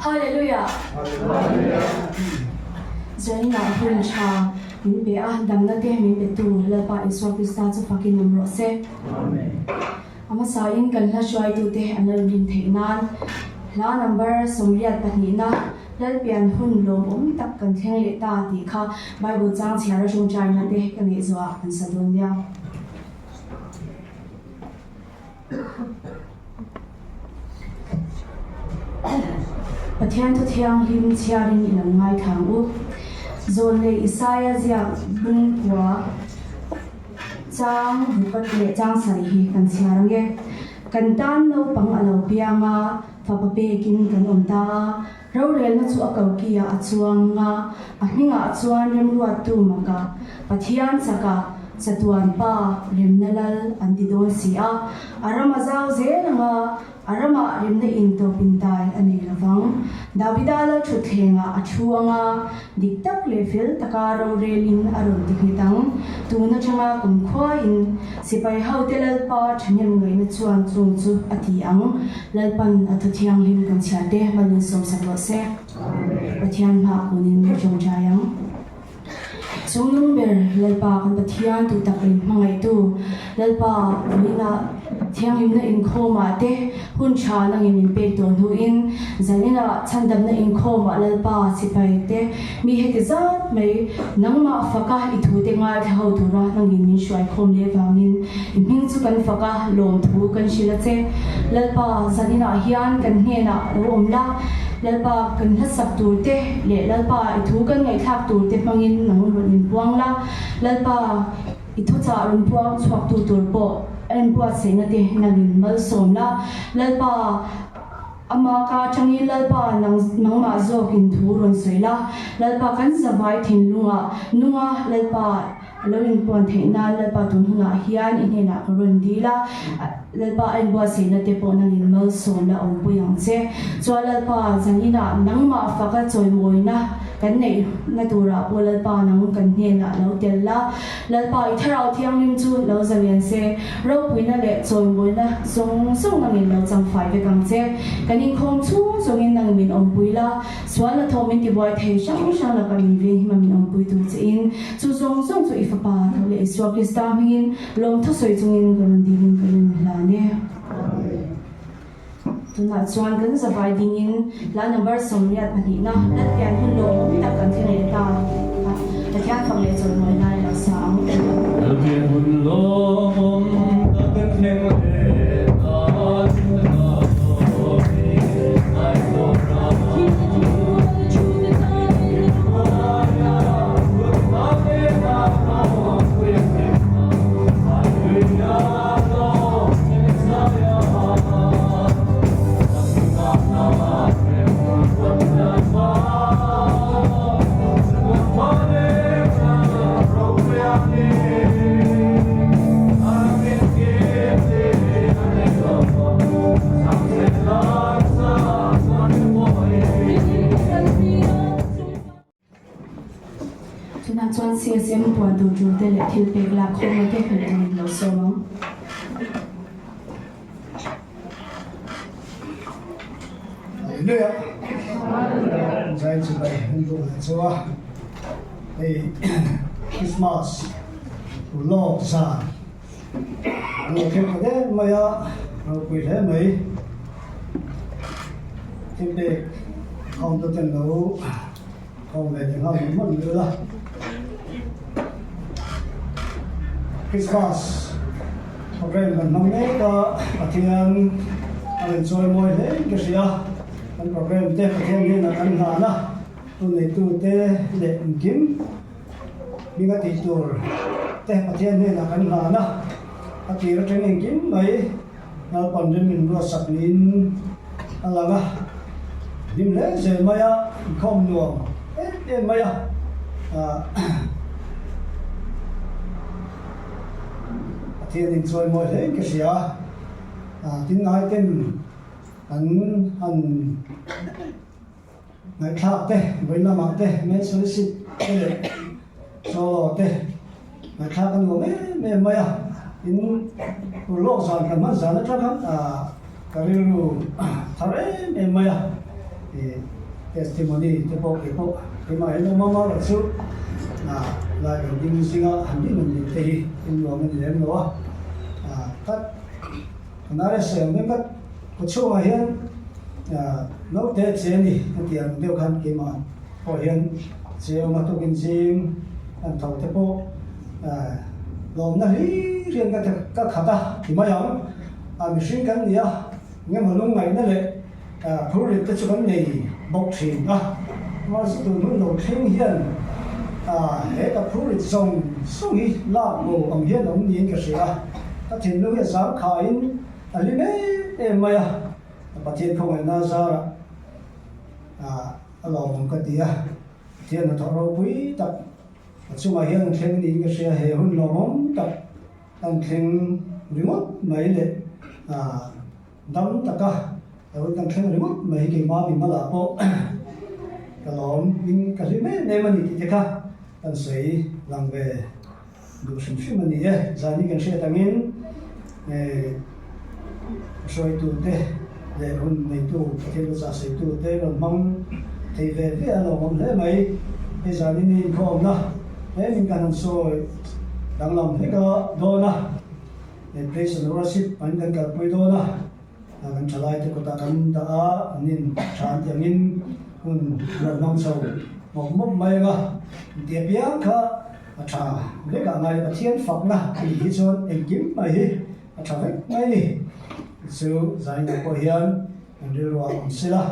Hallelujah. Jadi nak pun cha min be dam na te min be tu la pa Yesus Kristus chu fakin nam ro se. Amen. Ama sain kan la shwai tu te anal din the nan la number somriat pani na lal pian hun lom tak kan theng le ta ti kha Bible chang chhara shung chai na te kan ni zwa an sadun ya. Pathian thu thiang lim chiarin in ngai thang u zon le Isaiah zia bung kwa chang bukat le chang sai hi kan chiarang ge kan tan no pang alo pianga fa pa pe kin kan om ta ro rel na chu akau kia achuang nga ahninga achuan rem ruat tu maka pathian saka satuan pa rimnalal antidon sia arama zau zelanga arama rimna into pintai ani lavang davidala thuthenga achuanga diktak level takaro relin aron tikitang tuna changa kumkhwa in sipai hautelal pa thanyam ngai na chuan chung chu atiang lalpan athuthiang lim kan chate malin som saklo se pathian ma kunin jong jayang Sunung ber lalpa kan pathian tu takin mangai tu lalpa mina thiang him na in khoma te hun cha nang in pe ton hu in zanina chandam na in khoma lalpa sipai te mi heti zat mai nangma faka I thu te ngai thau tu ra nang in min shwai khom le wangin in chu kan faka lom thu kan shila che lalpa zanina hian kan hne na ro omla lalpa kan hasak tur te le lalpa I thu kan ngai thak tur te mangin nang ron in puang la lalpa I thu cha ron puang chhuak tu tur po en bua se na te nangin mal som la lalpa ama ka changi lalpa nang ma zo kin thu ron soi la lalpa kan zawai thin nunga lalpa loin pon theina lalpa tun huna hian in hena ron dila lalpa en bua se na te po nangin mal som la om puyang che chwa lalpa zangina nangma faka choi moina kan nei na tura po lalpa nang kan hne na lo tel la lalpa I tharau thiang lim chu lo zalian se ro puina le choi moina song nangin lo chang fai ve kang che kanin khom chu zongin nang min om puila swala thomin ti boy thei shang la kan ve hi ma min om pui tu che in chu zong chu ifa pa le Yesus Kristus mingin lom tho soi chungin kan dinin kan la ne tuna chuan kan zawai dingin la number somriat pani na lat pian hun lo tak kan thei ta ta thian thong le chon moi nai la sang lat pian hun lo tak kan thei chuan CSM puan tu jur te le thil pek la khom le te phel in lo so no Hallelujah. Zai chu bai hundu la chuwa ei Christmas lo sa lo ke de maya ro pui le mai tin de không to ten lo không le de ngam mon le la Christmas program kan nam ne ka athian an enjoy moi le ke sia an program te athian ni na kan na na tu nei tu te le kim binga ti tur te athian ni na kan na na ati ra training kim mai na pandem min ro sak nin alanga dim le je maya khom nuam e maya thiên enjoy mọi thế cái gì tin nói tên anh ngày khác thế với năm mặc thế mấy số ship cái này so thế ngày khác anh ngồi mấy mấy in lỗ sản cái mắt sản nó chắc lắm cái điều thằng ấy mấy testimony te po ke po ke mai no mama la su na la yo ding singa han ni men te hi in lo men le no tat na re se men kat ko chu ma hian no te che ni tiang deu khan ke ma po hian che ma to kin jing an thau te po lom na hi rian ka khata ti ma yang mi shin kan nia nge ma lung ngai na le phur ri te chu kan nei bok thin ma su tu nu lo thing hian he ka phur ri song hi la mo ang hian ang ni ka sia ta thin lu ya sa kha in ali me maya pathian không ai na ra lòng cái tia thiên là thọ quý tập chung mà hiện thiên đi cái xe hệ hun lòng tập tăng thiên remote mấy lệ đóng tất cả rồi tăng thiên remote mấy cái mà bị mà là bộ cái lòng những cái gì mấy này mà đi thì cả tăng suy làm về đủ sinh phim mà đi ra những cái xe tăng in rồi tụ thế để hun này tụ thiên là sẽ tụ thế rồi mong thì về phía là mong thế mấy bây giờ nên không na thế mình cần soi đang làm thế cái đó na để place and worship anh cần gặp mấy đó na cần trả lại thì có ta cần đã nên chán tiếng in hun là nông sâu một mốc mấy mà địa biếng cả trả cái cả này là thiên phật na thì cho anh kiếm mấy trả hết mấy đi sự giải nghiệp của hiền anh đưa vào xí la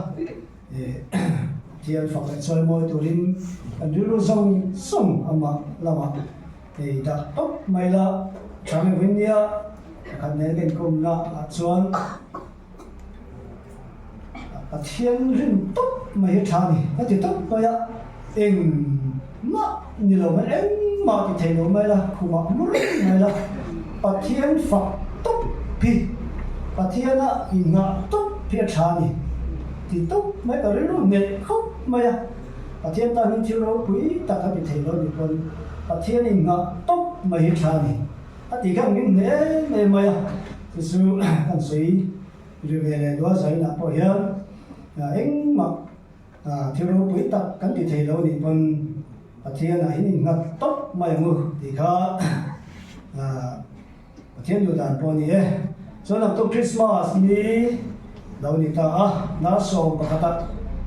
thiên phật chơi môi tụ linh anh đưa sông sông ama lama thì đã tốt mấy la chẳng vinh nia khăn này lên cùng là chuan thiên rừng tốt mấy cha này nó chỉ tốt bây giờ em mà như là mấy em mà thì thấy nó mấy là không mà muốn mấy là thiên phật tốt pi thiên á ngã tốt phía cha này thì tốt mấy cái lúc mệt khóc mày thiên ta nên chịu đâu quý ta có bị thấy nó được còn thiên này ngã tốt mấy cha này thì các những nể mày thì sự cần suy rồi về này đó giải là bảo hiểm anh mà thiếu đâu quý ta cần bị thấy đâu thì còn thiên này ngã tốt mày mù thì có thiênอยู่ด่านปนนี้ส่วนหลังตัวคริสต์มาสนี้เรานี่ตาน้าส่งประกาศ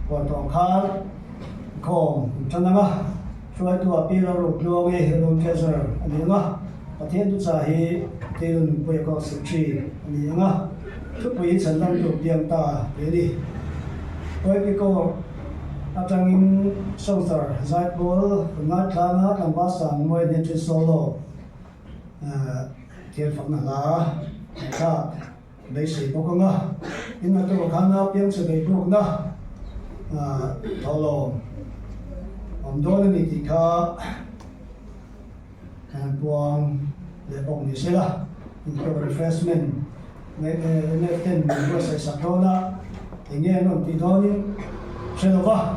ก่อนตองคาของฉันนะช่วยตัวปีเราหลุดลวงเอลงแคสเซอร์อันนี้นะประเทศตุจาฮีเที่ยวหนึ่งปีก็สิบชีอันนี้นะทุกปีฉันต้องถูกเตรียมตาเดี๋ยวนี้ไปปีก็อาจารย์ส่งสารใจบอลงานคลานะลำบากสั่งมวยเดินที่โซโล่thiên phật là cha lấy sĩ bốc không á nhưng mà tôi khán na biến sự bị bốc na thâu lồng ông đó là thì cả hàng buông để bốc như thế là những cái refreshment mấy tên mình có sẽ sắp đó là thì nghe nó thì đó nhưng sẽ là vad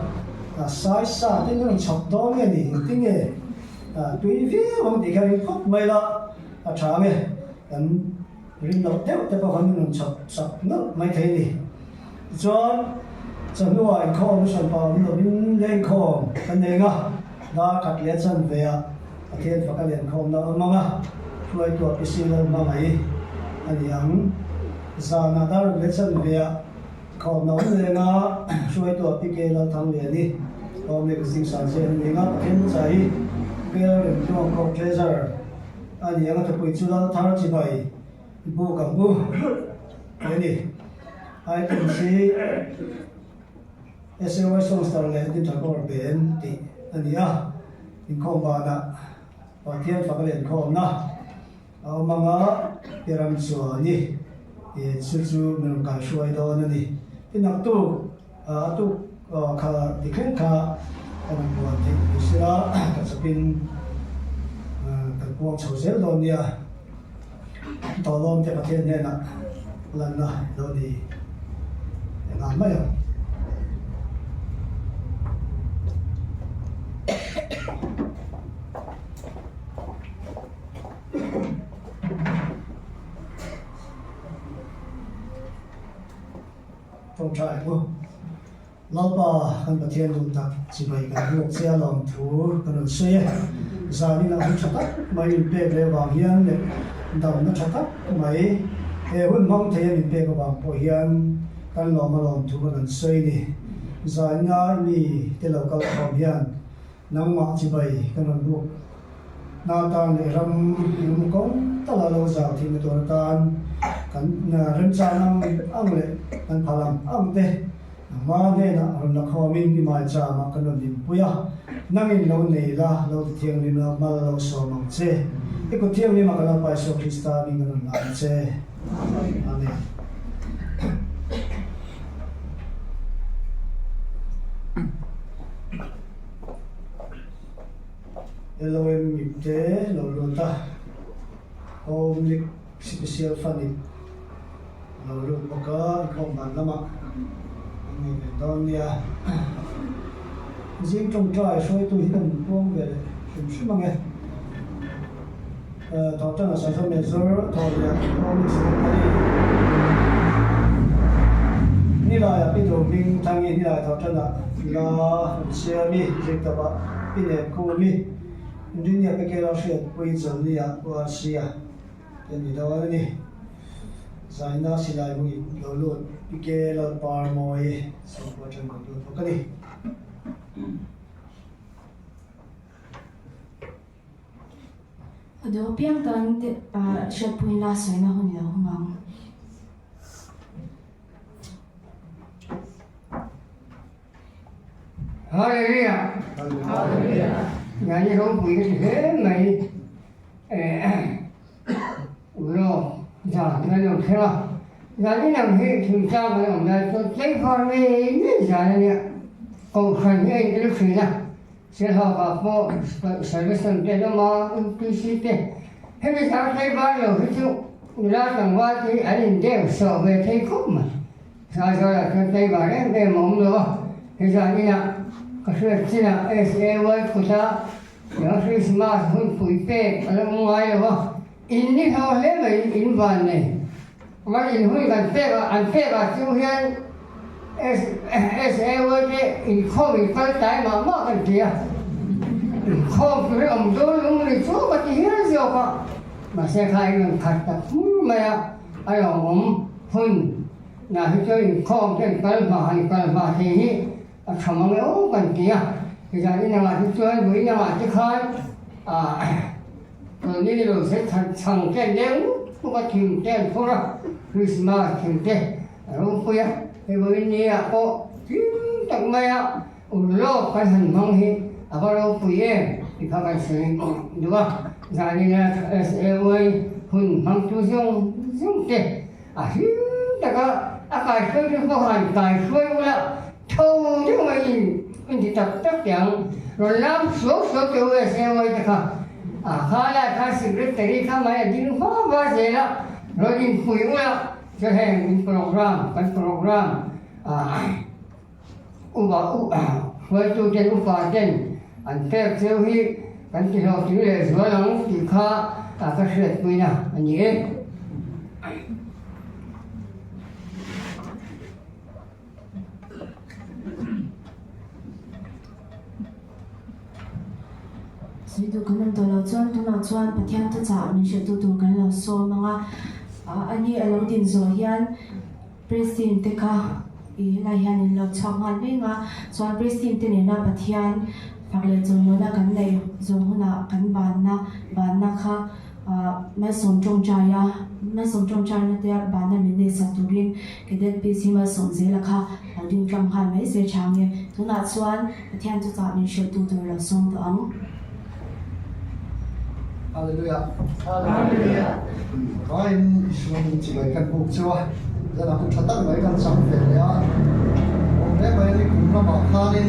sai sai thì nó chọc đó nghe thì tiếng nghe tùy phía ông thì cái phúc mày là trả nghe anh riêng đầu tiên thì có phần mình sập nước mấy thế đi cho nuôi con nó sản phẩm nó lên con cái này ngà đã cắt liệt chân về thiên phật cái liệt con nó mà ngà rồi tuổi cái gì là mà mấy anh yang ra na đã liệt chân về con nó lên ngà rồi tuổi cái là thằng về đi còn mình sinh sản sinh thì ngà thiên trái cái là chúng có treasure anh yang tu pui chuan thar chi bai bu kam bu ani ai kan si SOS Songstar le din thar kor ben ti ania in khom ba na pa thian fa len khom na au manga piram chu ni e chu chu men ka shuai do na ni tin nak tu kha dikhen kha an bu ti sira ka sapin buông sầu xéo rồi nè, tàu lom thì phát hiện này nè, lần này rồi thì làm mấy không? Trong trại luôn, Lapa kan pathian du tak chibai kan hu chia lom thu kan sei zani na hu chatak mai pe le wa hian le dam na chatak mai e hun mong the ni pe ko ba po hian kan lom thu kan sei ni zani na ni te lo ka ko hian nang ma chibai kan hu na tan le ram yum kong ta la lo za thi me to tan kan na ram cha nang ang le kan phalam ang te mà nên là nó khó mình đi mai cha mà cái nó điểm bùi à năng in lâu này là lâu thiêng đi mà lâu sầu mong chế cái cuộc thiêng đi mà cái nó phải sầu Krista mình cái nó làm chế amen Elohim mịp tế lâu luôn ta hôm lịch special funny lâu luôn có không bàn lắm ạ mình don ya riêng trong trại soi tôi thì đừng buông về chúng suy mang nghe thọ chân là sản xuất mệt rồi thọ là không sử dụng cái ni là cái đồ mình thằng ni là thọ chân là xe mi dịch tập cái này cô mi nhưng nhà cái là sẽ quay trở lại qua xe cái gì đó đi giải na xí lại một lỗ lụt cái là par mồi sau quá trình một lụt cái đi đó biếng tan chợt bùi la soi na hôn nhau ngang Hallelujah. Nhà như không bị cái thế này rồi giờ nó làm thế nào giờ cái làm hệ thường sao mà làm ra tôi thấy con đi như giờ này còn phần cái lúc gì nè sẽ học vào phố sẽ biết xem cái đó mà cái gì thế thế bây giờ thấy bao nhiêu cái chỗ người ta rằng qua thì anh đều sợ về thấy khúc mà sao cho là cái tay vào đấy về mồm rồi bây giờ như nào cái chuyện là SAY của ta những cái smart hơn phủi bê ở ngoài rồi ini hao le mai in van ne ma in hui kan pe ba chu hian s a w ke in kho mi pal tai ma kan tia kho ke om do lung ni chu ba ti hian zio ka ma se khai ngan khat ta ma ya ai om hun na hi cho in kho ke pal ma thi hi a tham ma o kan tia ki ja ni na ma chu với na ma chi khaiนี่เราเสร็จสั่งแก้เลี้ยงพวกทีมแก้พวกเราคริสต์มาสทีมแก้เราคุยไอ้วันนี้ก็ทิ้งจากไม่อ่ะอุลโลกไปหันมองเห็นอะไรเราคุยเองที่พากันเสียงดูว่าจากนี้นะSAY หุ่นมังตุยงเก้ทิ้งแต่ก็อากาศช่วยพวกหันกายช่วยว่าเท่าที่มันจะตัดอย่างเราล้ำสุดเกี่ยวกับSAY แต่ค่ะAkala ka secretary ka may din pa ba sila rodin puyo la sa hen program uba wa tu ten upa ten an te cheu hi kan ti ho ti le zo lang ti kha ka sret puina ani e Jadi tu kan tu lau cuan pathian tu cak ni syaitu tu kan lau so manga ani alau din zohian prestin teka i lahian in lau changan lenga cuan prestin te ne na pathian fakle zomo na kan nei zomo na kan ban na kha ma som trong chaya na te ban na min ne saturin kedet pc ma som ze la kha din kam kha mai se change tu na cuan pathian tu cak ni syaitu tu lau som tu ang Hallelujah. Hallelujah. Kain Islam chỉ lấy căn buộc chưa? Giờ là cũng thật lấy căn sống về đấy. Ông bé bây giờ cũng nó bảo khá lên,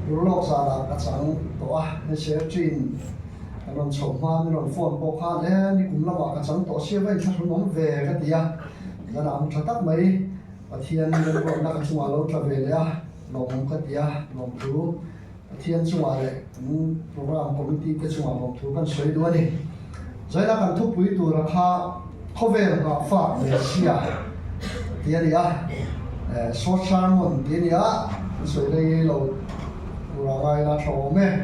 rồi lọc ra là cái sáng tổ nó sẽ truyền, nó chồng hoa nó phun bọc khá lên, thì cũng nó bảo cái sáng tổ sẽ về chắc nó về cái gì à? Giờ là cũng thật mấy, và thiên nó cũng là cái chúng lâu trở về đấy, lòng cái gì à, lòng chú. Thiên chung lại cũng program committee cái chung một thứ con suy đuôi đi, rồi là cần thúc quý tụ là khá về là phạm để xia, tiền đi à, số sang một tí nữa rồi đây là ngoài là số mẹ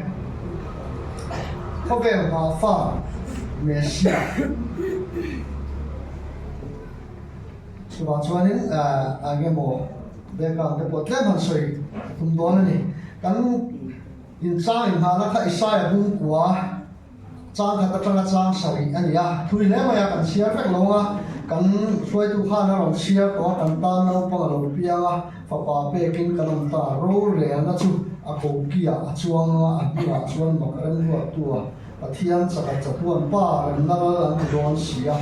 có vẻ mà pha Messia so chuan in age mo background te pot le man soi tum don ani kan in chang in hala kha isai bung kwa chang kha ta chang sari ani ya thui le ma ya kan share vek longa kan soi tu kha na ron share ko kan ta no pa lo pianga fa pa pe kin kan ta ro le na chu a ko kia a chuanga a bia chuan ma kan ro tua pathian chaka chatuan pa ran na ran don sia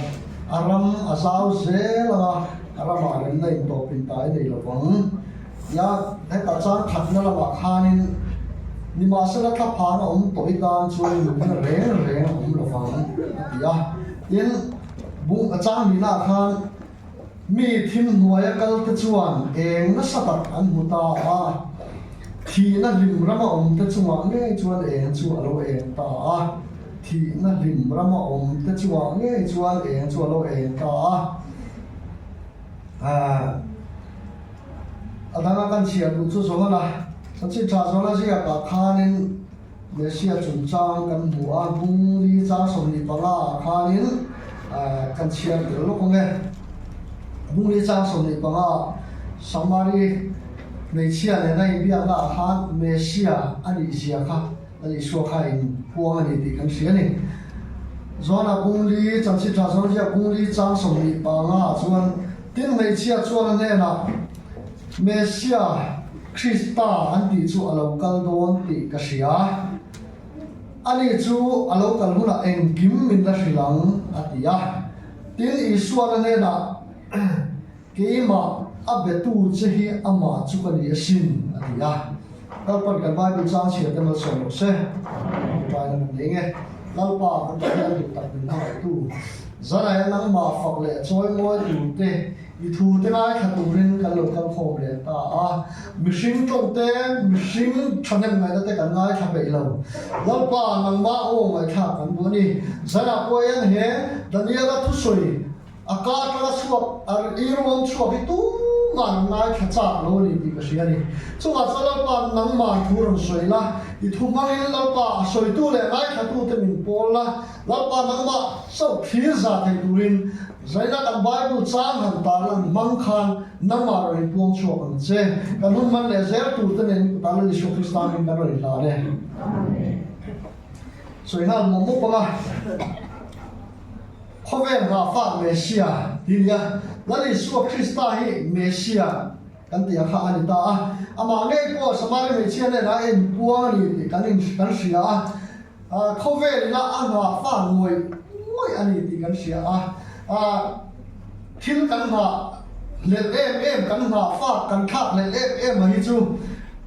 aram asau zela arama ran nei to pin tai nei lo bang ya he ta chang khat na la khanin ni ma sa la tha pha na toi dan chuan lu kan re lo fang ya in bung achang ni na khan mi thim hnuai kal te chuan eng na sa tak an muta a thi na lim rama te chuan nge chuan eng chu alo eng ta a thi na lim rama te chuan nge chuan eng chu alo eng ta a adanga kan chia lu chu so na sa chi cha so na sia ka khanin me sia chun chang kan bu a bung li cha som ni pala khanin kan chia lo ko nge bung li cha som ni pala samari me chia le nai bia la han me sia ani sia kha ali so khai puang ani ti kan sia ni zona bung li chan chi cha so sia bung li cha som ni pala chuan tin me chia chuan ne na Messia Christa anti chu alo kal don ti ka sia ani chu alo kal huna engkim min la hrilang atia tin iswar ne na keima abetu chehi ama chu ka ni sin atia kal pan kan bible chang chia te mal so lo se pai na nge lalpa kan ta du tak bin na tu zara nang ma fak le choi ngoi tu te i thu te nai kha tu rin kan lo kan khom le ta a mishing tong te mishing thanem ngai te kan ngai kha be lo lalpa nang ma o ngai kha kan bu ni zara ko yan he daniela thu soi aka tra suap ar irwon suap tu man ngai kha cha lo ni ti ka sia ni chu wa lalpa nang ma thu ron soi la i thu mang in lalpa soi tu le ngai kha tu te min pol la lalpa nang ma so thir za te tu rin zaina kan bible chang han ta lang mang khan namar ri puang chu an che kan hun man le zer tu te nen ta le shu kristan in kan ri la le amen so ina mo mo pa khoven ha fa mesia dilia la li shu krista hi mesia kan tia kha ani ta ama ngai ko samari me chen le na en puang ni kan in kan sia khoven na an ha fa ngoi ngoi ani ti kan sia thil kan ha le em kan ha fa kan kha le em ma hi chu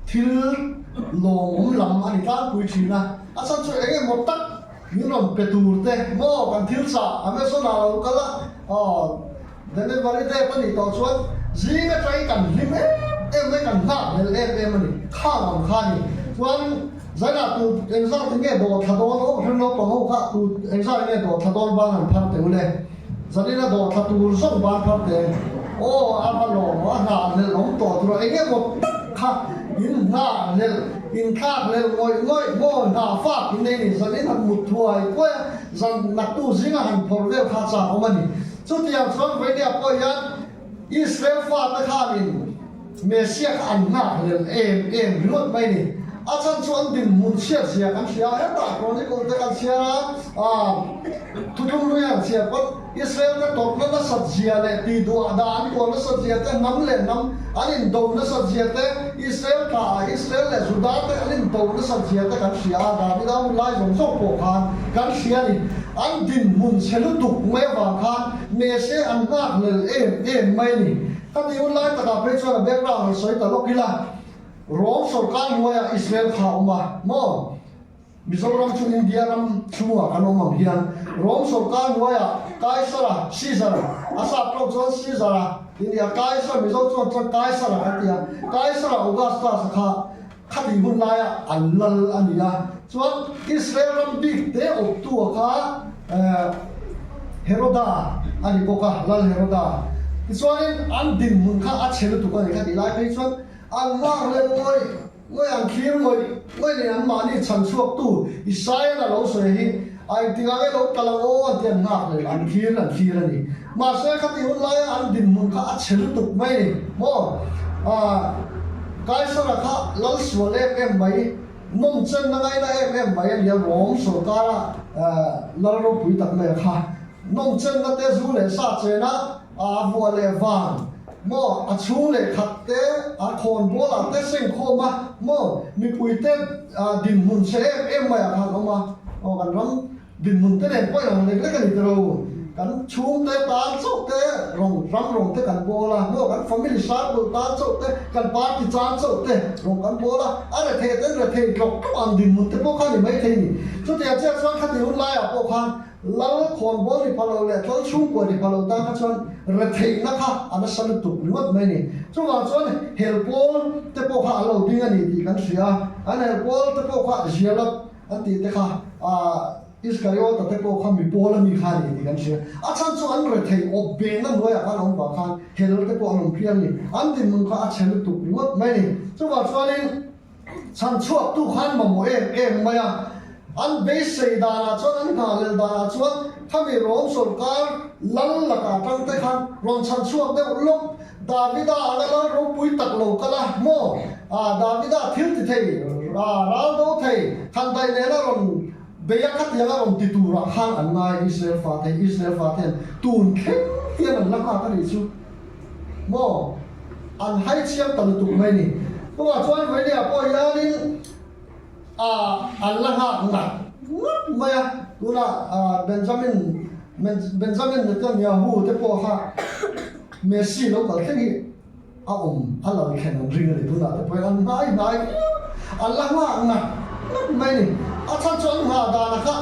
thil lom lam ani ta pui chi na asa chu enge mo tak ni rom petur te mo kan thil sa ame so na lo kala delivery te pani to chuan zinga trai kan lim em me kan ha le em ani kha lam kha ni chuan zana tu exam nge do thadon o hno pa ho kha tu exam nge do thadon ba nan phar te ule zadina do thatu so ba phar te o apalo wa na le long to tro enge mo kha in na le in kha le ngoi mo na fa in nei ni zadina mu thuai ko zan na tu zinga han phor le kha cha o mani chu tiang chon ve dia po yan Israel fa ta kha min Messia an na le em lot mai ni achan chuan din mun sia sia kan sia he ta ko ni ko te kan sia tu tum lu ya sia ko Israel na tok na sat sia le ti do ada an ko na sat sia te nam le nam anin do na sat sia te Israel le Juda te anin do na sat sia te kan sia da bi da mun lai jong so po khan kan sia ni an din mun selu tuk me wa khan me se an na le em mai ni ka ni un lai ta ka pe chwa background soi ta lokila Rome sarkar huaya Israel khauma mo Mizoram chu India ram chua kanoma hian Rome sarkar huaya Kaisara Caesar asa pro chon Caesar India Kaisar Mizoram chu Kaisar atia Kaisar Augustus kha khati hun laya anlal ania chuan Israel ram big te op tu kha Heroda ani boka lal Heroda ที่ส่วนนี้อันดินมึงข้าอัดเชลตุกันข้าดีไล่ไปส่วนอันมากเลยงวยอันขี้งวยเนี่ยอันมานี่ฉันชวกตู้อิสายน่ะเราสวยหิไอ้ที่เราเราตะลังโอ้อันเตียนหักเลยอันขี้นี่มาเสียข้าที่อุ่นไล่อันดินมึงข้าอัดเชลตุกไม่โม่กายสระข้าลัลสวเลเอ็มไปนุ่มเจนนั่งไงนะเอ็มไปเดี๋ยวร้องโศการะลัลรูปุยตักเลยค่ะนุ่มเจนนั่นเตจูเลยซาเจนะวัวเลวานโม่ชูเลยขัดเตะโคนบัวละเตะเส้นโคมาโม่มีปุยเตดินมุนเชเอ็มไปค่ะลงมากันรำดินมุนเตเด่นไปหลังเล็กๆกันอีกแล้วกันชูเตะตาโจเตะรำเตะกันบัวละโม่กันฟามิลี่ชาร์ตาโจเตะกันปาร์ตี้จานโจเตะกันบัวละอะไรเทเตะหลอกทุกอันดินมุนเตะพวกข้านี่ไม่เทนี่ชุดเดียวเจ้าชวนข้าที่อุ่นไล่พวกข้าลัลคนบอลที่พาเราเลยลัลชุ่มกว่าที่พาเราตาข้าชวนระเทงนะคะอันนั้นสนุกตุกหรือว่าไม่นี่ช่วงวันชวนเฮลโปลเตะพวกข้าเราดิ้งอันนี้ดีกันเสียอันเฮลโปลเตะพวกข้าเสียแล้วอันที่เตะข้าอิสราเอลแต่เตะพวกข้ามีโปลมีข้านี่ดีกันเสียอาจารย์ชวนระเทงอบเบนนั่นด้วยข้าน้องบอกข้าเฮลเตะพวกน้องเพียงนี่อันที่มึงข้าเชลตุกหรือว่าไม่นี่ช่วงวันชวนนี้ฉันชอบตู้ขันมาโมเอ็มไม่อะอันเบสเซดานาชวนอันกาเลดานาชวนถ้ามีร้องสุรการลัลละกาตั้งแต่ขันร้องฉันชวนได้ลุกดาวิดาอะไรก็ร้องปุยตักโลกละโมดาวิดาทิลติเทราโดเทขันไตเนล่าร้องเบียขัดยังร้องติตูระขันอันนายอิสราเอลฟาเทนตูนเข้มเทียนอันละกากันอีสุโมอันให้เชียงตันตุกไม่นี่เพราะว่าชวนไว้เนี่ยพอยานี่อันละหักหนักไม่อะดูนะเบนจามินเนตันยาฮูเตปอฮะเมสซี่เราก็แค่นี้อันเราแค่นั้นริงเลยดูนะแต่พออันไหนอันละหักหนักไม่นี่อาจารย์ชวนหาดานะครับ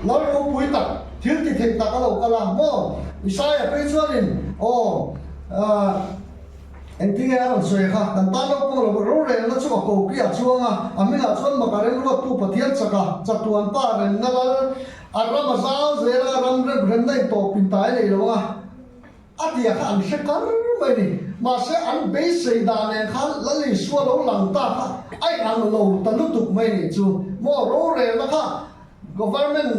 เราเราปุยตักทิลติเทตักเราก็ละโม่อิสราเอลไปชวนนี่เอ็งที่แกเราสวยค่ะแต่ตอนเราพวกเรารู้เรื่องแล้วช่วงโคกี้ช่วงไม่ละช่วงมาการเรื่องตู้ปฏิยัติสักจัตุวันป้าเรื่องนั่นละอารมณ์สาวเสียละรำเรื่องได้โตปินตายเลยหรอวะอันที่ข้าอันเช็คกันไม่ดีมาเสียอันเบสเซดานเนี่ยข้าละลิสวเราหลังตาค่ะไอ้อันเราตันลุตุกไม่ดีจู่มั่วรู้เรื่องนะคะ government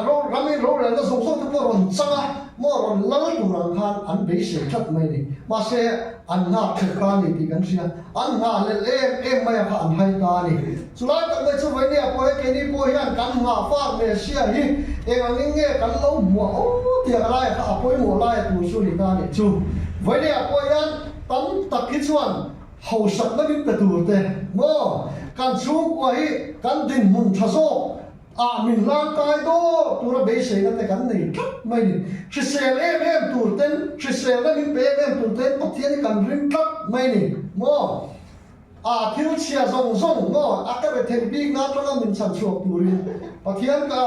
รู้รามีรู้เรื่องแล้วส่งทุกคนรันสังอ่ะมั่วรันละตุรังข้าอันเบสเซชัดไม่ดีมาเสียอันงาเช็คกันนี่ที่กันเสียอันงาเล่ไม่อยากอันให้กันนี่สุดท้ายตั้งแต่ช่วงนี้พอให้แค่นี้พอให้กันงาฟ้าเมเสียฮีเองอันนี้เงี้ยกันเราหมัวโอ้เดี๋ยวอะไรข้าพอยหมัวไล่ตัวสุนิกันนี่จู่วันนี้พอให้กันตั้งตักคิดส่วนเขาสักนั่นเป็นตัวเตะโม่กันชูกว่าฮีกันดินมุนทะโซมินร่างกายตัวเราเบสเซ่กันแต่กันนี่ครับไม่ดีชิเซลตัวเต้นชิเซลนั่นเป็นตัวเต้นปัจจัยนี้กันริมครับไม่ดีโม่ที่เราเชียร์ส่งโม่อาจจะเป็นเทนบิ๊กนะตอนนั้นมินฉันชอบตัวนี้ปัจจัยก็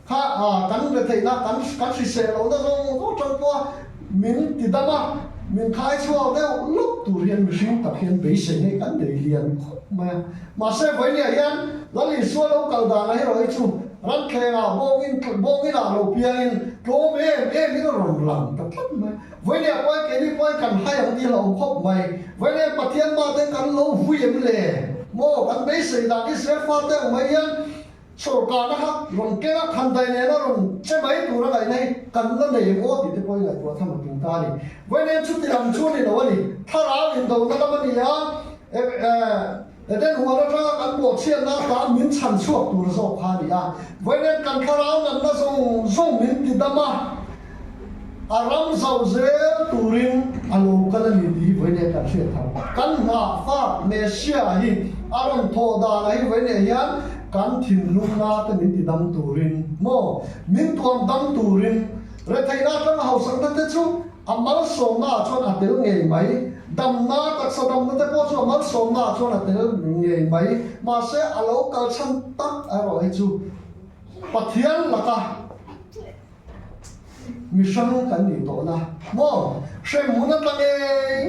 ข้ากันเป็นเทนนะกันชิเซลเราเนี่ยเราจังว่ามินติดดมามินขายชัวร์เดียวลุกตัวเรียนมิชิงตักเรียนเบสเซ่นี่กันเดียเรียนมาเซฟไว้เนี่ยยันแล้วลิสวาเราเกาดานะให้เราไอ้ชูรันเคงบงอินเราเพียงโกเมนี่เราหลังแต่ปุ๊บไหมวันนี้ไปแค่นี้ไปกันให้อย่างที่เราพบไหมวันนี้ปะเทียนมาเต็มกันเราหุ่ยมันเลยโม่กันไม่ใช่ด่านที่เสียฟ้าเต็มไหมยันโชว์การนะครับลงแก้ทันใดเนี่ยเราลงใช่ไหมตัวอะไรเนี่ยกันนั่นเองโอ้ติดไปไหนตัวทำมันตรงตาดิวันนี้ชุดที่ทำช่วยนี่เราวันนี้ถ้าเราอินโดนั่นก็มันนี่อ่ะแต่เด็กหัวเราจะกันบวกเชียร์นะตามิ้นฉันชอบตัวเราพาดิอ่ะวันนี้กันข้าวนั้นนะส่งมิ้นติดมาอารมณ์เศร้าเสียตูรินอารมณ์กันนี่ดีวันนี้กันเชียร์ทำกันหน้าฟ้าเมเชียฮีอารมณ์โทดาให้วันนี้ยันกันถิ่นลุงนาแต่มิ้นติดดำตูรินโม่มิ้นตัวดำตูรินเรื่องไทยนาตั้งเขาสังเกตชูอามาลส่งหน้าชวนอัดเดือดเงี้ยไหมดำนาตักสะดำนั่นแต่พอชวนมาส่งหน้าชวนอัดเดือดเงี้ยไหมมาเสียอารมณ์กันฉันตักอร่อยจูปะเทียนละกัน mission kan ni to na mo she muna tange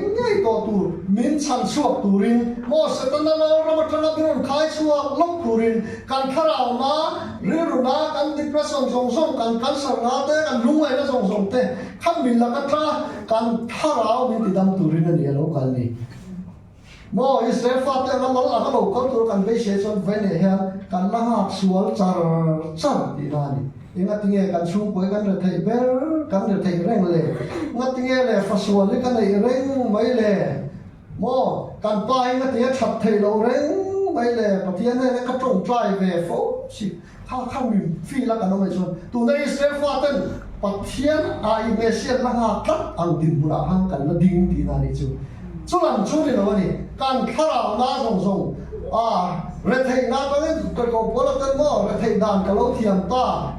ngai to tu min chan chuak turin mo setana no ramatana bin khai chuak lok turin kan kharau na riru na kan depression song song kan cancer na te kan lungai na song song te kham min la ka tra kan kharau min tidam turin ani lo kal ni mo Israel fa te na mal la lo ko tu kan be she son ven he kan la ha sual char char di na ni ingat tinge kan sung poi kan re thai ber kan re thai reng le ingat tinge le fa sual le kan ai reng mai le mo kan pa ingat tinge thap thai lo reng mai le pathian ne ka tong trai ve fo si kha mi fi la kan no mai chon tu nei Israel fa ten pathian a i me sian la ha tat ang din mura hang kan la ding ti na ni chu chulan chu ni lo ni kan khara na song song re thai na ta ko pola kan mo re thai dan ka lo thiam ta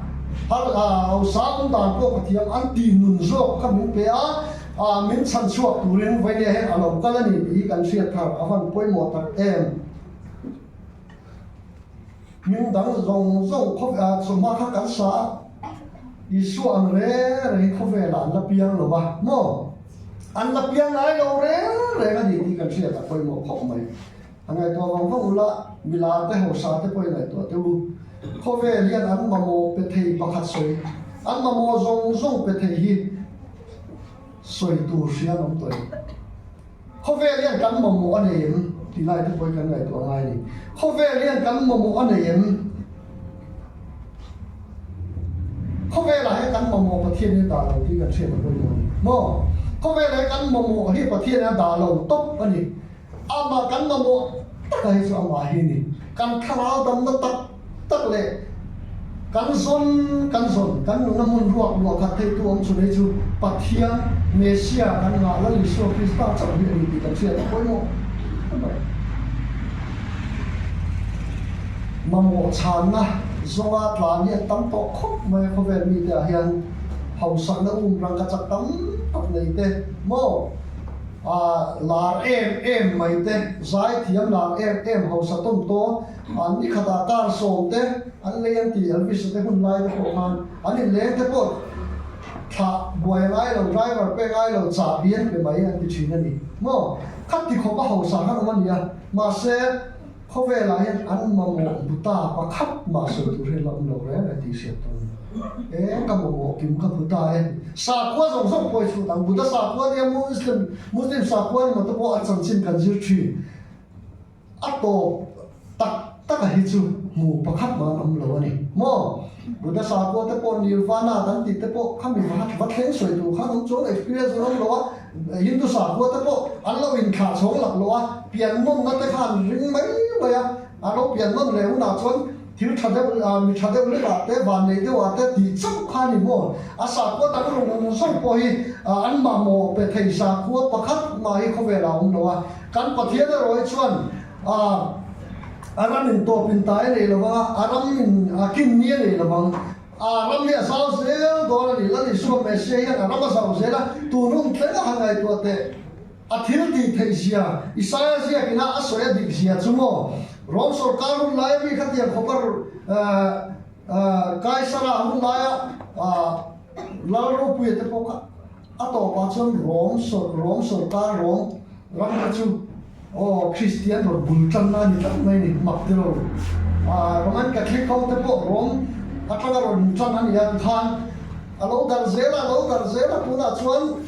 har au sang dan ko pathian an ti nun zo ka min pe a min chan chuak turin vai ne he alo kalani bi kan sia thar avan poi mo tak em min dang zong zong kho so ma kha kan sa isu ang re kho ve lan la piang lo ba mo an la piang ai lo re ga ni kan sia ta poi mo kho mai angai to wang phong ula mila te ho sa te poi lai to te lu kho ve lian an ma mo pe thei pakhat soi an ma mo zong zong pe thei hi soi tu sia nom toi kho ve lian kan ma mo ane yem ti lai te poi kan lai to ngai ni kho ve lian kan ma mo ane yem kho ve la he kan ma mo pa thien ni ta lo ti kan sia ta poi mo kho ve la kan ma mo hi pa thien na da lo top ani ama kan ma mo kai so ma hi ni kan kharau dam na tak le kan zon kan nu namun ruak khat thei tu om chu nei chu pathia mesia kan nga la li so krista chang hi ni kan sia poi mo mamo chan na zonga tlan ni tam to khop mai kho ver mi ta hian hau sang na rang ka chak tam tak nei te mo lar em mai te zai thiam lar em ho sa tom to an ni khata kar som te an len ti elvis te hun lai te ko man an ni len te ko tha boy lai lo driver pe lai lo cha bien pe mai an ti thin ani mo khat ti kho ba ho sa han man ya ma se kho ve la hian an ma mo buta pa khat ma so tu re lam lo re ti se to ka mo kim ka buta sa kwa zong zong poi chu tang buta sa kwa ne muslim sa kwa ma to po acham chin kan jir thi ato tak hi chu mu pakhat ma am lo ani mo buta sa kwa te po nirvana dan ti te po khami va thleng soi tu khan om chon experience rom lo hindu sa kwa te po an lo in kha chong lak lo pian mom na te khan ring mai ba ya alo pian mom le na chon thiếu thật đấy mình thật đấy là cái bàn này cái quả cái thì chắc khá nhiều mồ sạc quá ta cũng không xong rồi ăn mà mồ về thầy sạc quá bắt khát mà không về nào không đâu cán bắt thiết rồi chuan anh mình tổ bình tái này là vâng anh mình kinh nghiệm này là vâng anh mình sao thế đó là đi xuống mấy xe anh mà sao thế là tụi nó thấy là hàng ngày tụi thế thiếu thì thầy xia Isaiah xia cái nào soi đi xia chứ mồ Rom Sarkar lai bi khatiya khopar Kaisara hun laya laro puye te poka ato pachon Rom Sarkar Rom Ramchu Christian or Bulchan na ni tak mai ni maktiro Roman Catholic ko te po Rom atanga ro Bulchan na ni ya than alo garzela puna chuan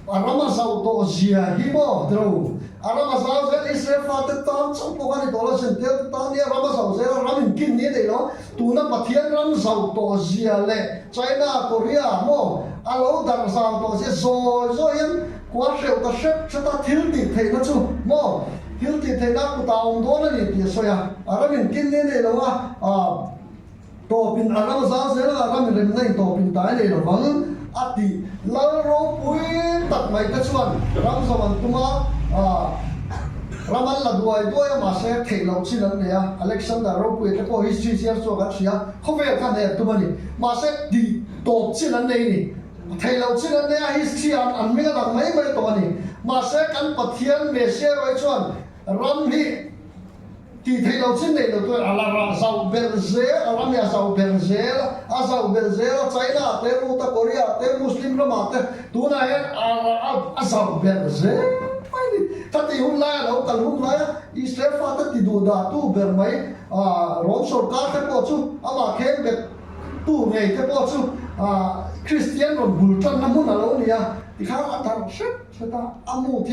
arama sau to zia hi mo dro arama sau zel Israel fa te tam chong po kan dola sen te ta ni arama sau zel ramin kin ni de lo tu na pathian ram sau to zia le China Korea mo alo dar sau to se zo yen kwa sheu ta shep chata thil ti thei na chu mo thil ti thei na ku taung do na ni ti so ya aramin kin ni de lo to pin arama sau zel aramin rem nei to pin tai le lo wang ati laro pui tak mai ta chuan ram zawan tuma raman la duai ma se thei lo chin an ne Alexander ro pui te ko history sia so ga sia khove kan he tuma ni ma se di to chin an nei ni thei lo chin an ne history an me ga mai to ni ma se kan pathian me se roi chuan ram hi thì thấy đầu trên này đầu tôi là giàu bền dễ là nhà giàu bền dễ là giàu bền dễ là China tới Uta Korea tới Muslim đó mà tới tu này giàu bền dễ thật thì hôm nay đâu cần hôm nay Israel phát thì đủ đã tu bền mấy rong sổ cá thế bao chú mà khen bền tu ngày thế bao chú Christian còn bùn chân năm mươi là lâu nè thì khác là thằng sẽ ta amu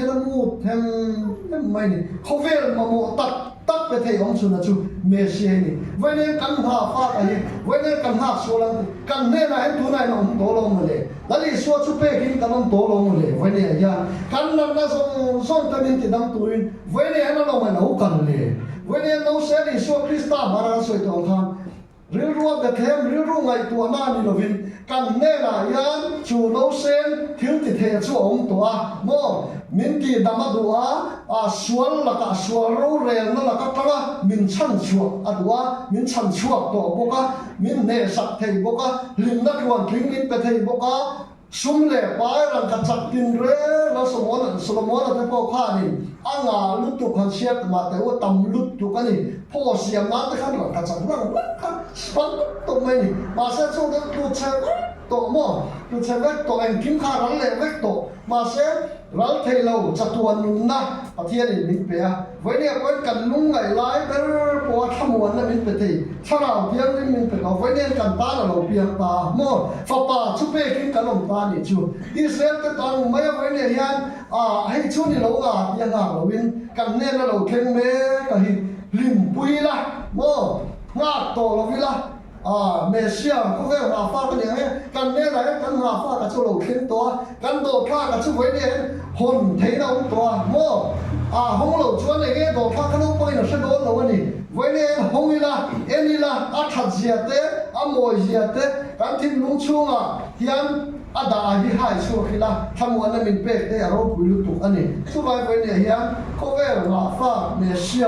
thêm mày này không về mà một tắt về thầy ông xuân là chú Messi này vậy nên cần hạ phát này vậy nên cần hạ số lần cần nên là em tu này nó không tổ lòng mà đấy là đi số chú pe kinh cần ông tổ lòng mà đấy vậy nên ya cần làm ra xong tâm linh thì đâm tuổi vậy nên nó lòng mà nó cần đấy vậy nên nó sẽ đi số Krista mà ra soi tổ khăn riêng ruộng cái thêm riêng ruộng ngày tuổi na đi là viên cần nên là yan chủ nấu sen thiếu thì thề chú ông tuổi mò mình thì đam đua xuân là cả xuân rau rèn nó là các cái mình chăn chuột đua mình chăn chuột tổ bốc mình nề sạch thầy bốc linh đất ruộng linh linh bề thầy bốc sum lệ bài rằng các chặt tin rê là Solomon là cái bao khá này anh lúc chụp hành xét mà tới ô tầm lúc chụp cái này phô xiêm nát cái khác là các chặt năng bắn tụi mình mà sẽ cho cái tụi chơi tổ mò tụi chơi vết tổ anh kiếm khá rắn lệ vết tổ mà sẽ rắn thầy lâu chặt tuần na và thiên này mình về với này có cần lung ngày lái cái bộ tham muốn là mình phải thì sao nào tiếng thì mình phải có với nên cần ta là đầu tiên ta mò phật ta chụp về cái cần lòng ta để chú Israel cái toàn mấy với này hiện hay chú này lâu tiếng đầu bên cần nên là đầu khen mê cái lim bui la mò ngã tổ là vì là Messi có vẻ là pha cái này cần nên là cần là pha cái chỗ đầu khen to cần tổ pha cái chỗ với này hồn thấy đâu to mò không lâu chuan này cái tổ pha cái lúc bây giờ sẽ đốn đâu này với này không là em là thật diệt đấy mồi diệt đấy cần thêm lung chung hiện đã đi hai số khi là tham muốn là mình biết đấy rồi bùi lục tục anh này số vài với này hiện có vẻ là pha Messi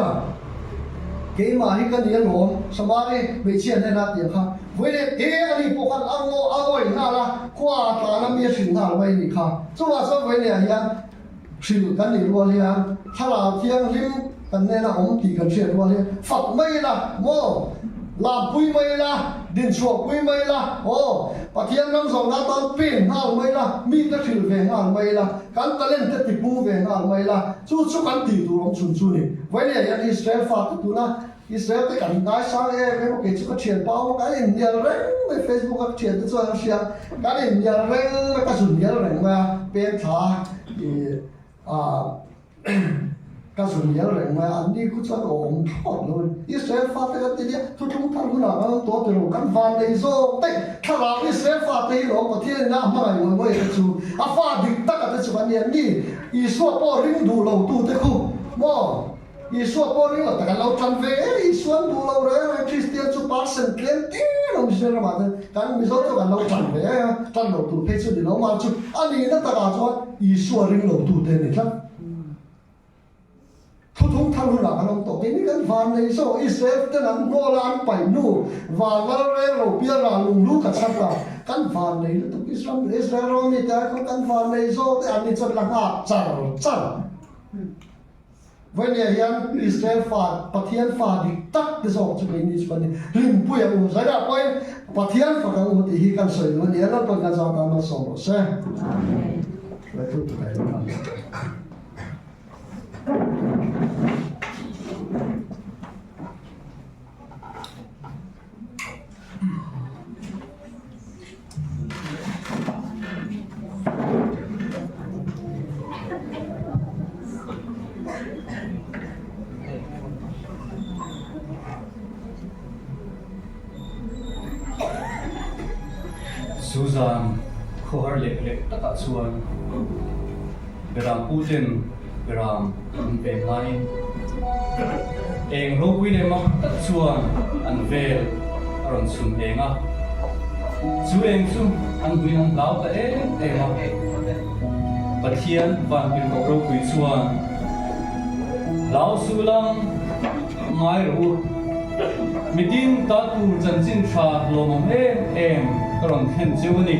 cái mà hi cái này nó sao mà đi bị chuyện này là tiền khác với lại cái anh đi bộ khăn ăn ngồi na là qua ta làm việc sinh hoạt vậy đi khác số là số với này hiện sự cái này luôn liềnถ้าเราเที่ยงริมกันเนี่ยนะผมตีกันเชียร์ด้วยเลยฝักไม่ละโม่ลาปุยไม่ละดินชัวปุยไม่ละโอ้ปะเทียงน้ำสองน้ำตอนปีนห้าไม่ละมีตะถือเวงห้าไม่ละกันตะเล่นตะติปูเวงห้าไม่ละสู้กันตีตัวลงชุนนี่ไว้เนี่ยยันอิสราเอลฝากตัวนะอิสราเอลไปกันได้สร้างไม่พอเกิดก็เชียร์เป้ากันอินเดียเร่งในเฟซบุ๊กก็เชียร์ตัวเชียร์กันอินเดียเร่งแล้วก็สุนเดียเร่งมาเป็นท่าcái số nhiều rồi mà anh đi cũng cho ổn thỏa luôn Israel phát cái gì đấy tôi không thằng nào nó tổ từ lúc căn van này rồi đấy thằng nào Israel phát cái đó có thiên nam mà người mới cái chú phát địch tất cả cái chú anh em đi Israel bỏ riêng đủ lâu tu thế không mò Israel bỏ riêng là tất cả lâu tràn về Israel đủ lâu đấy Christian chú bác sinh kén tí ông sẽ làm gì cái mình nói cho cả lâu tràn về tràn lâu tu thế chú đi lâu mà chú anh đi nó tất cả cho Israel riêng lâu tu thế này chắc thông thang hula kan ông tổ cái kan van này so Israel tên là Nolan phải nu và Valre rồi bia là lùng lú cả sát là kan van này là tụi Israel rồi mi ta không kan van này so thì anh đi cho là ngã char vậy này hiện Israel phạt Pathian phạt đi tắt cái số cho cái này cho này lim bùi ông giải ra coi Pathian phạt cái ông thì hi kan soi nó này nó còn cái sao ta nó sống rồi vậy thôi cái này Susan khor lek taka chuan beram putin beram pe mai eng rowi le mak tak chuan an vel aron sum enga chu eng chu an buin lau ta ma pathian van pin ko ro pui chuan lau sulang mai ru mitin ta tu chan chin tha lomom em karon khen chewani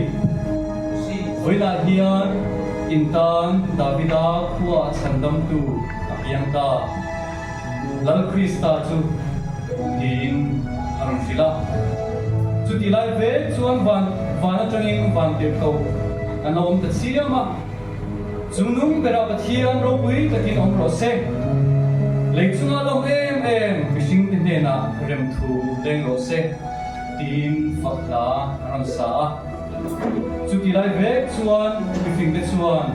voila hian intan davida khuwa chandam tu apiang ta lal Krista chu din arang sila chu ti lai ve chuan van atangin van te ko anom ta siama chunung bera pathian ro pui takin om ro se leichunga lo em fishing tin na rem thu leng ro se tin fakla arang sa chu ti lai ve chuan fishing te chuan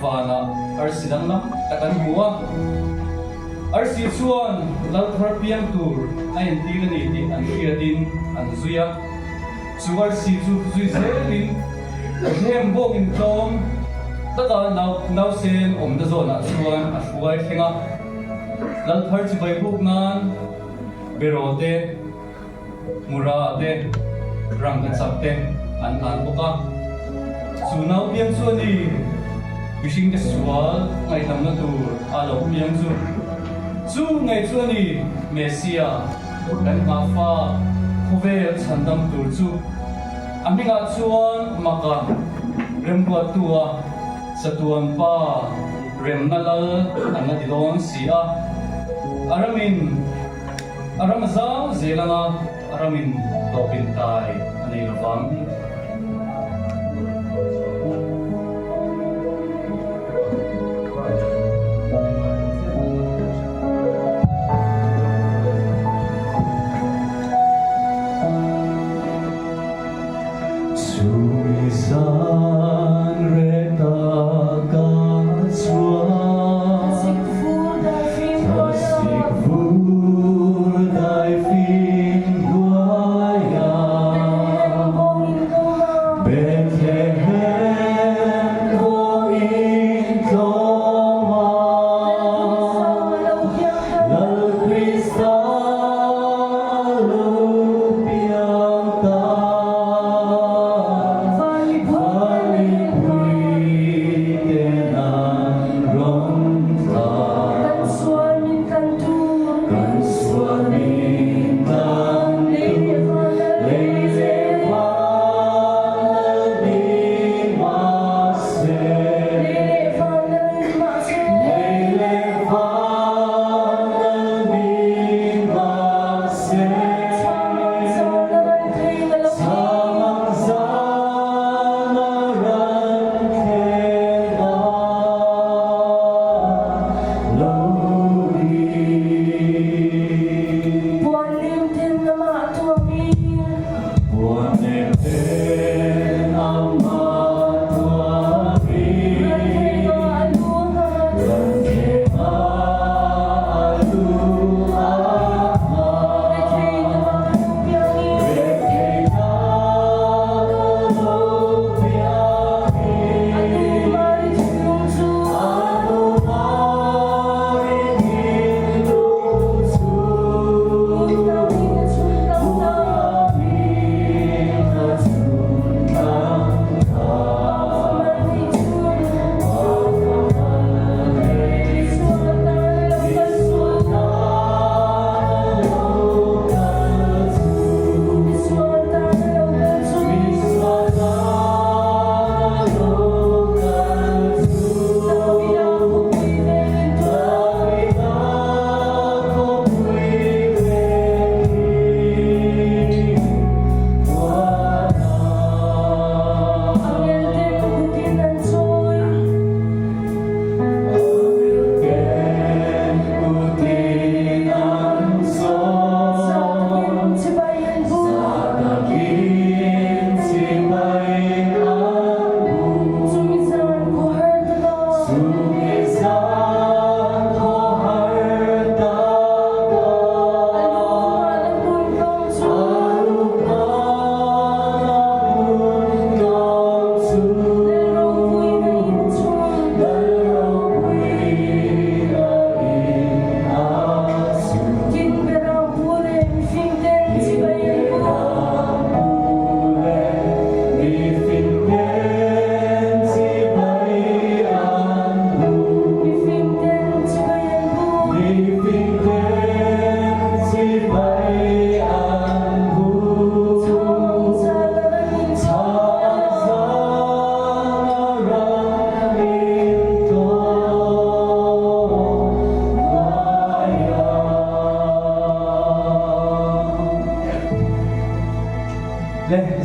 vana arsidang na takan huwa arsi chuan lal thar piang tur ain tilani ti an hriatin an zuya chu arsi chu zui zelin hem bok in tom tata nau sen om da zona chuan a hruai thenga lal thar chi bai buk nan berote murate rang ka chapte an boka chu nau piang chu ni wishing the swal ngai tam na tur alo piang chu ngai chu ni mesia kan ma fa khovel chandam tur chu aminga chuan maka rembo tua satuan pa rem nalal anna dilon sia aramaza zelanga aramin topin tai anei lovang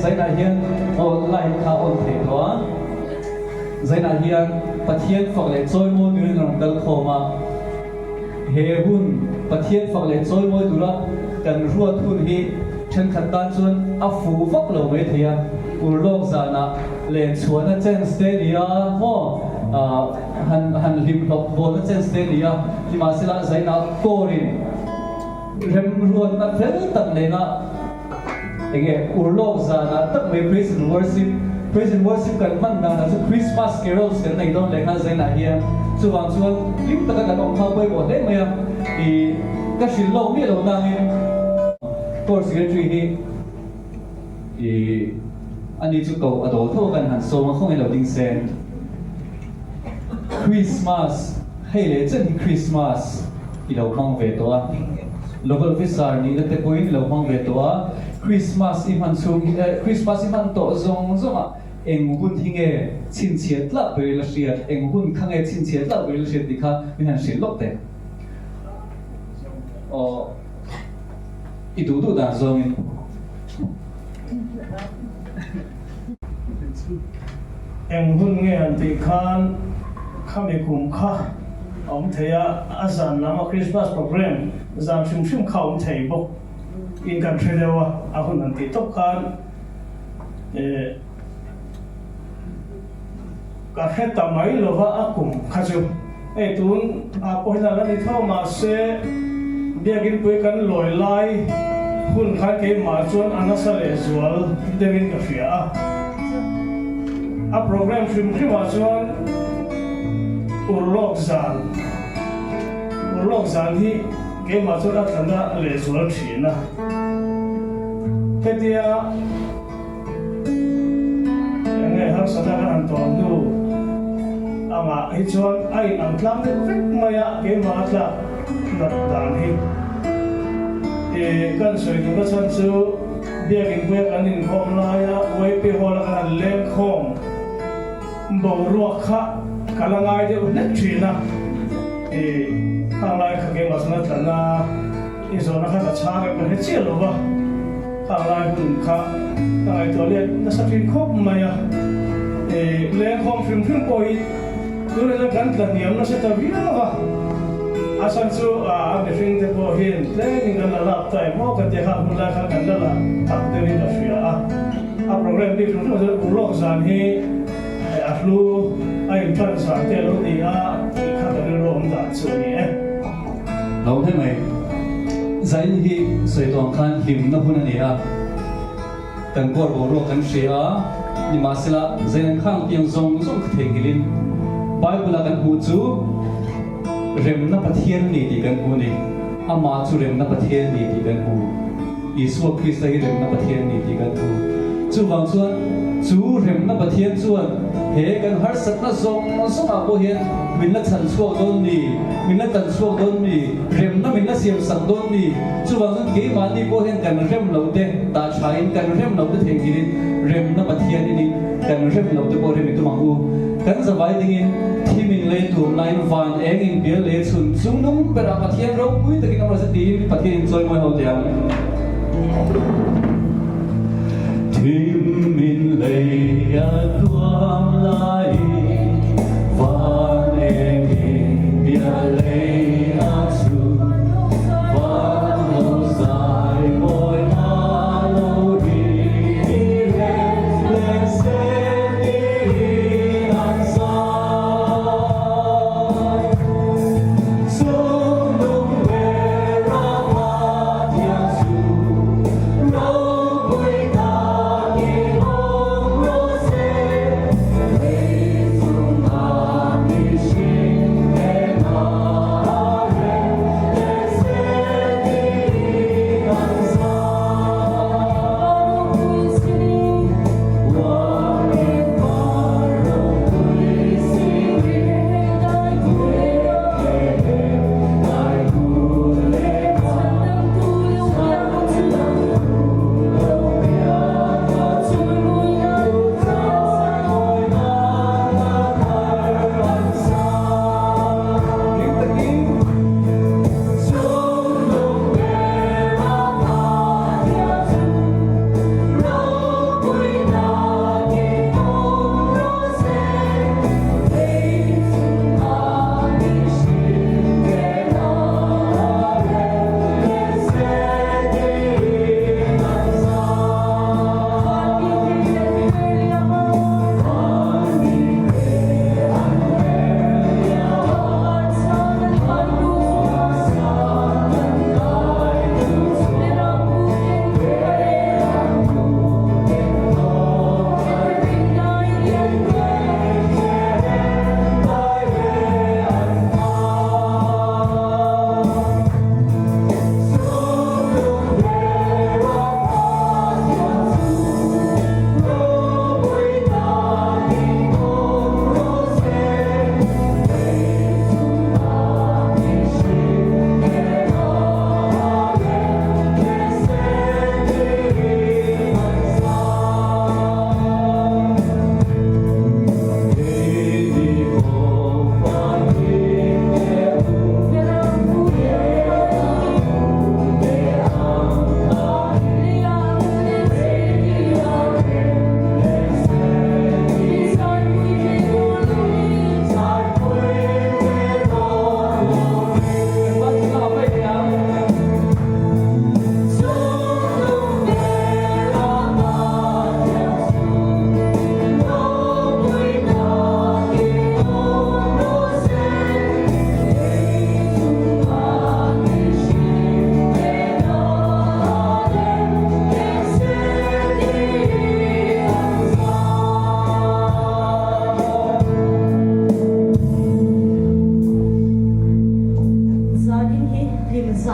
zai na hian online kha on the to zai na hian pathian phak le choi mo du rong dal khoma he hun pathian phak le choi mo du la kan ruat hun hi chen khat tan chuan a fu vak lo mai thia ur lok zana le chuana chen stelia ho han lim lok bol chen stelia ti ma sila zai na korin rem ruat na fel tak le na enge ur lok zana tak mai praise and worship kan man na chu Christmas carols kan nei don le kha zai na hian chu wang chuan lim tak kan ong kha boi bo le mai i ka shil lo mi lo na nge tor secretary hi ani chu ko adol tho kan han so ma khong lo ding sen Christmas hey le chen Christmas i lo mang ve to a local officer ni na te point lo mang ve to a Christmas i man chung Christmas i man to zong a eng hun thinge chin chiat la be la riat eng hun khange chin chiat la be la riat dikha mi han shil lok te o i du da zong em hun nghe anh thì khan khami kum kha ông thầy azan nama Christmas program zam shum khau thầy bo in kan thredewa a hun an ti top khan ka kheta mai lova akum khachu e tun a pohla la ni tho ma se biagin pui kan loi lai hun kha ke ma chuan anasale zual devin ka fia a program shum ma chuan urlok zan hi ke ma chuan a thanda le zual thina ketia enge har sada kan ton du ama hi chuan ai ang tlang de vek maya ke ma tla nat dan hi kan soi du ka chan chu biakin pui kan in khom la ya wei pe hola kan leng khom bo ruak kha kalangai de unek thina khanglai kha ke masna tlana i zona kha ka chha ka he chelo ba khanglai hun kha kai toilet na sa thin khop maya le khom phim koi dure la kan tla niam na se ta via ba asan chu a be thing te bo hin le ning kan la tai mo ka te kha hun la kha kan la tak de ni da fia a program bi phim no u lok zan hi atlu ai tran sa te lo ti a kha ka ro om da chu ni lo thế mày zai hi soi tong khan him na hun ani a kan kor bo ro kan shia ni ma sila zain khang piang zong the gilin bible kan hu chu rem na pathian ni ti kan hu ni ama chu rem na pathian ni ti kan hu Isu Christ hi rem na pathian ni ti kan hu chu wang chuan chu rem na pathian chuan he kan har sat na zong a bo hian min na chan chuak don ni min na tan chuak don ni rem na min na siam sang don ni chu wang chuan ke ma ni bo hian kan rem lo te ta chain kan rem lo te theng gilin rem na pathian ni kan rem lo te bo rem tu mang u kan zawai dingin thimin le tum line van eng in bial le chun chung num bera pathian ro pui takin amra se ti pathian choi moi ho tiang thimin le ya tuam lai van eng in bial le a chu van lo sai moi na lo ri le se Hãy subscribe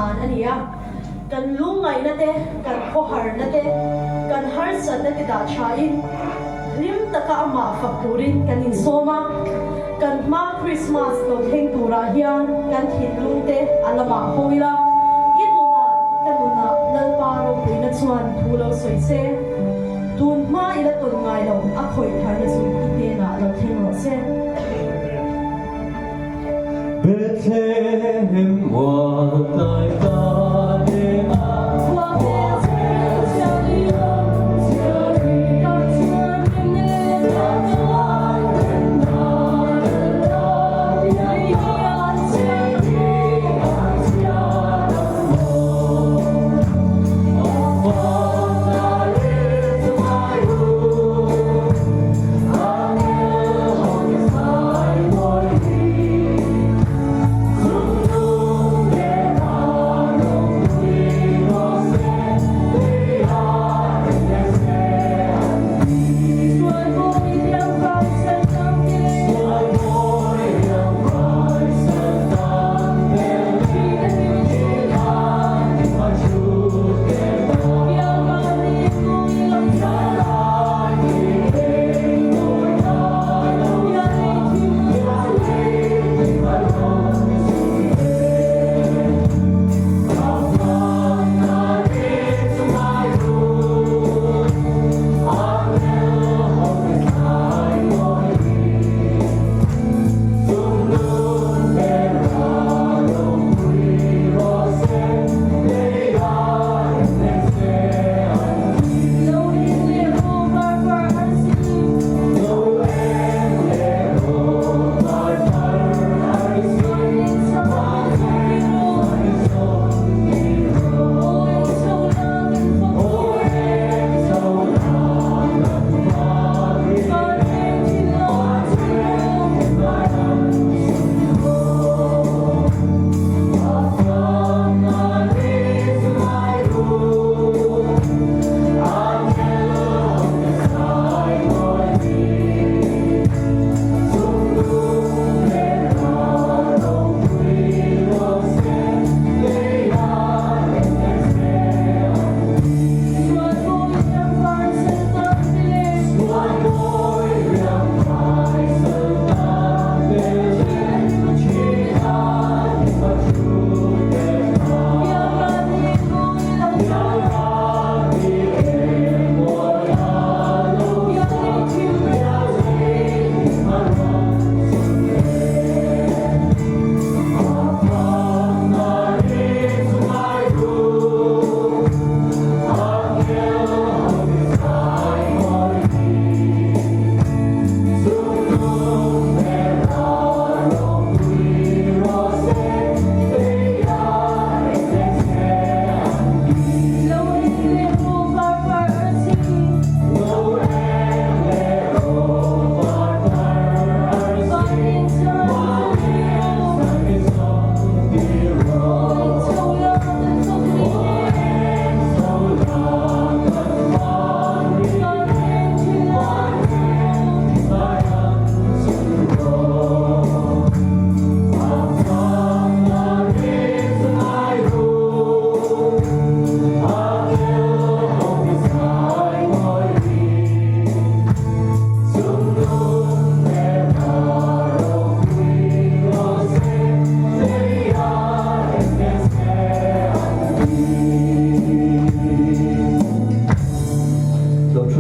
dan ania kan lungai na te kan kohar na te kan harsa na te da chain rim taka ama fakturin kan insoma kan ma Christmas lo theng tura hian kan hinlung te alama hoila inuna kanuna lalparo puina chuan thulo soise tun ma ila ton ngai lo a khoi thar na su ite na lo theng ro se Bethlehem wa tai ta de na wa Bethlehem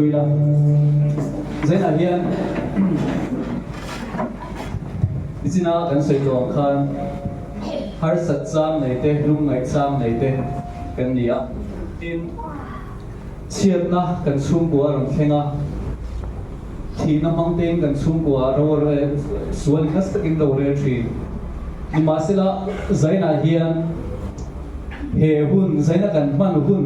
Jerusalem Jerusalem ne na Isina kan soi tong khan har sat chang nei te lung ngai chang nei te kan nia tin chiat na kan chung bua rong khenga thi na mang teng kan chung bua ro ro sual khas takin do re thi ni masila zaina hian he hun zaina kan man hun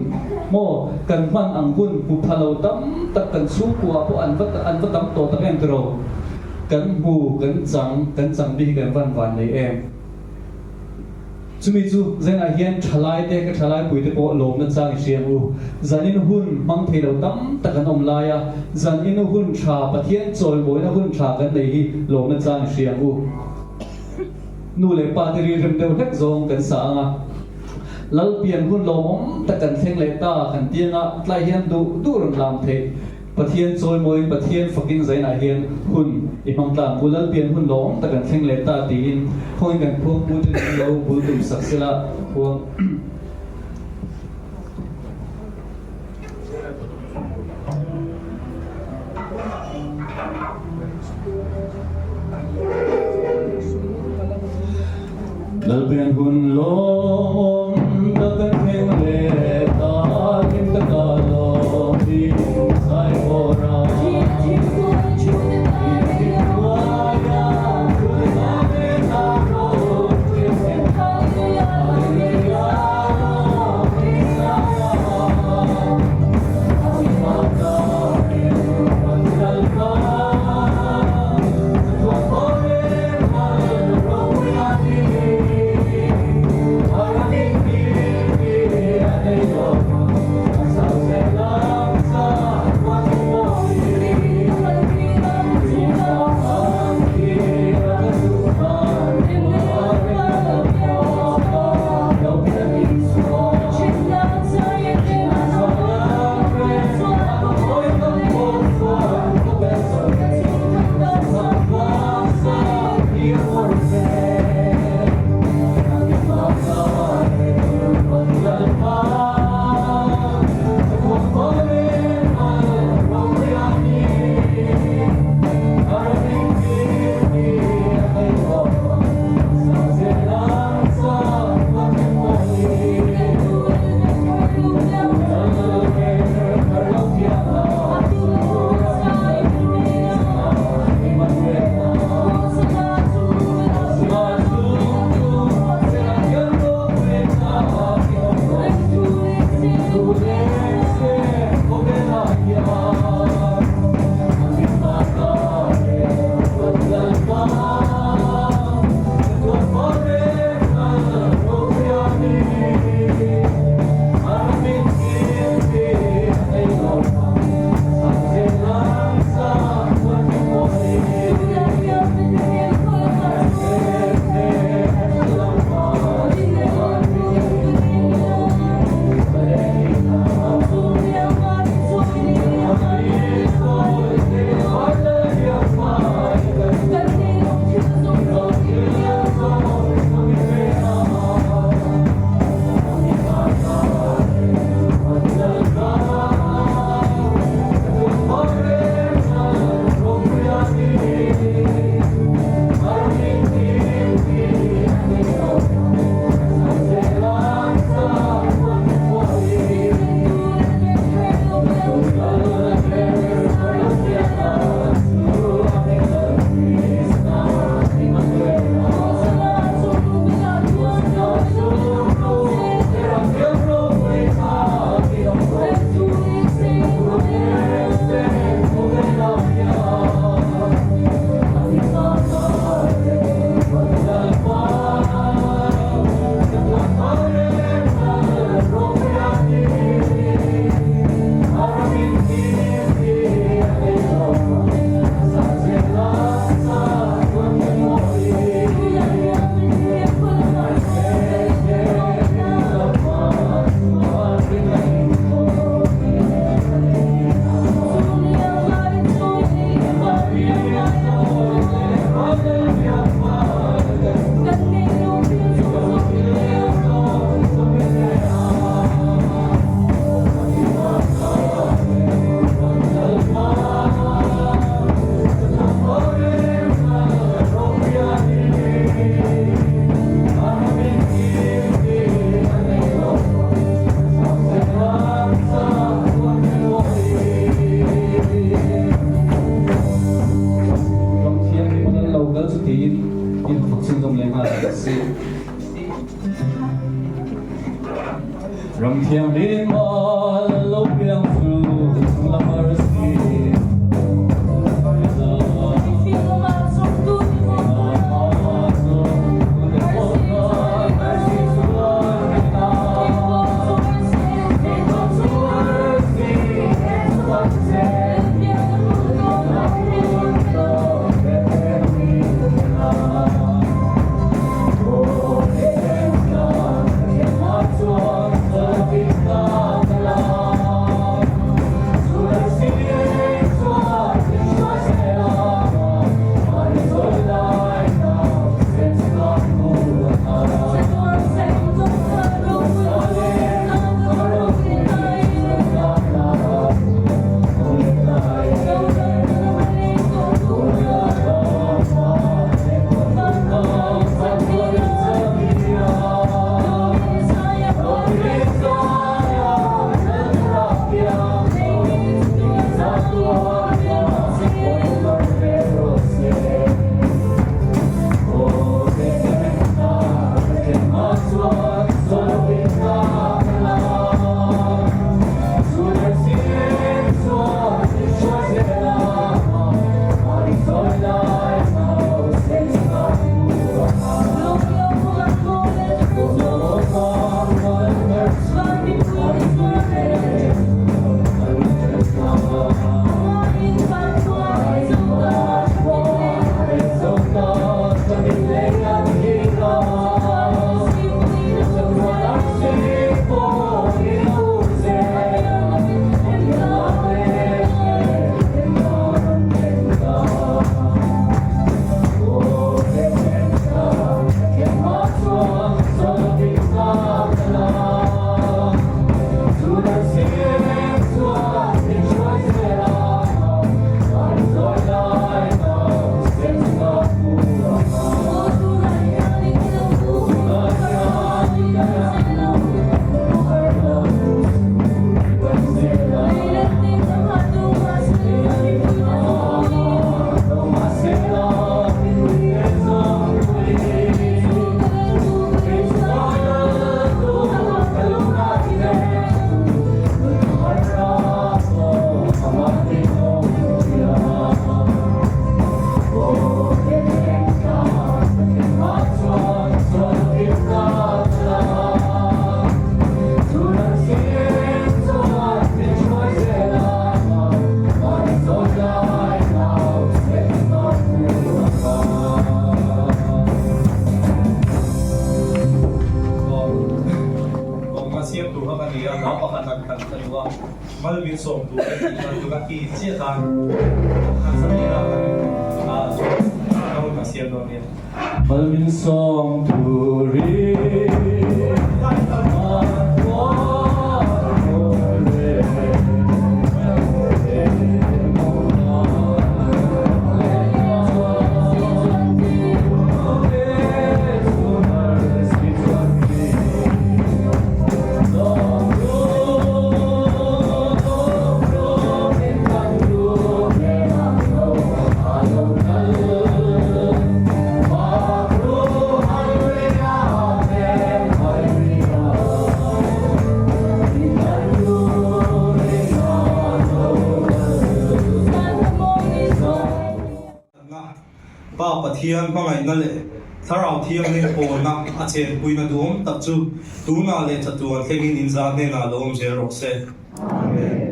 mo kan man ang hun pu phalo tam tak kan chung bua po an vat tam to tak en tro kan mu kan chang bi kan van nei em chumi chu zena hian thalai te ka thalai pui te po lom na chang siam u zanin hun mang thelo tam takan om laya zanin hun tha pathian chol boi na hun tha kan nei hi lom na chang siam u nu le pa te ri rem deu hek zong kan sa anga lal pian hun lo om ta kan thleng le ta kan tianga tlai hian du ram lam the pathian choi moi pathian fakin zaina hian hun imam tlang bulal pian hun lo om ta kan thleng le ta tin hoi kan phom pu te lo bul tum saksela huang lal pian hun lo om ta kan thleng le ta kim ta ka lo di sai ora Ram thiam đi mà lâu biang phu tung la mercy Oh, ว่ากันนี้เราประกันกันแต่ว่ามันมีส่งตัวที่มันตัวที่เชี่ยกันทางสติเราเรามาเสียตัวนี้ Malvin song to read. Ba pathian pa ngai na le tharau thiam ne po na a chen pui na dum tak chu tu na le chatu an thengin in za ne na lom je ro se amen